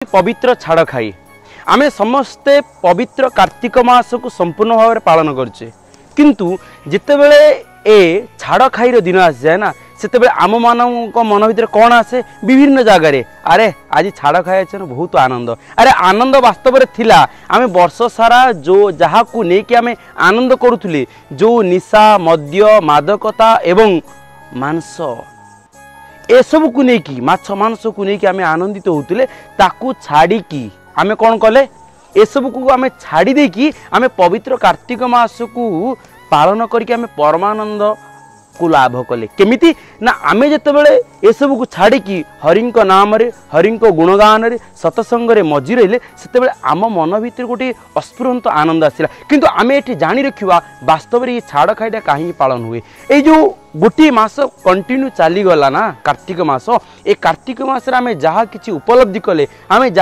पवित्र छाड़ खाई आमे समस्ते पवित्र कार्तिक मास को संपूर्ण भाव में पालन करछे किंतु जितेबले ए छाड़ खाई दिन आसी जाए ना से आम मान मन भर कौन आसे विभिन्न जगार अरे आज छाड़ खाई बहुत आनंद अरे आनंद वास्तव में थिला आमे वर्ष सारा जो जहाँ को लेकिन आमे आनंद करुले जो निशा मद्य मादकता एवं मांस ए सब को लेकिन माछ मांस को लेकिन आमे आनंदित होते ताकू छाड़ी आमे कौन कले ए सब को आमे छाड़ी देकी आमे पवित्र कार्तिक मास को पालन करके आमे परमानंद को लाभ कले केमिति ना आमे जेतेबेले ए सब को छाड़ी की हरिंक नाम रे हरिंक गुणगान रे सतसंग रे मजी रहिले सेतेबेले आम मन भीतर गोटे अस्फुरंत आनंद आसिला किंतु आमे एठी जानि रखिवा वास्तव रे ये छाड़ खाइटा काहे पालन हुए ए जो गोटे मास कंटिन्यू चली गला ना कार्तिक मास ए कार्तिक मास रे आमे जहा किछि उपलब्धि कले आमे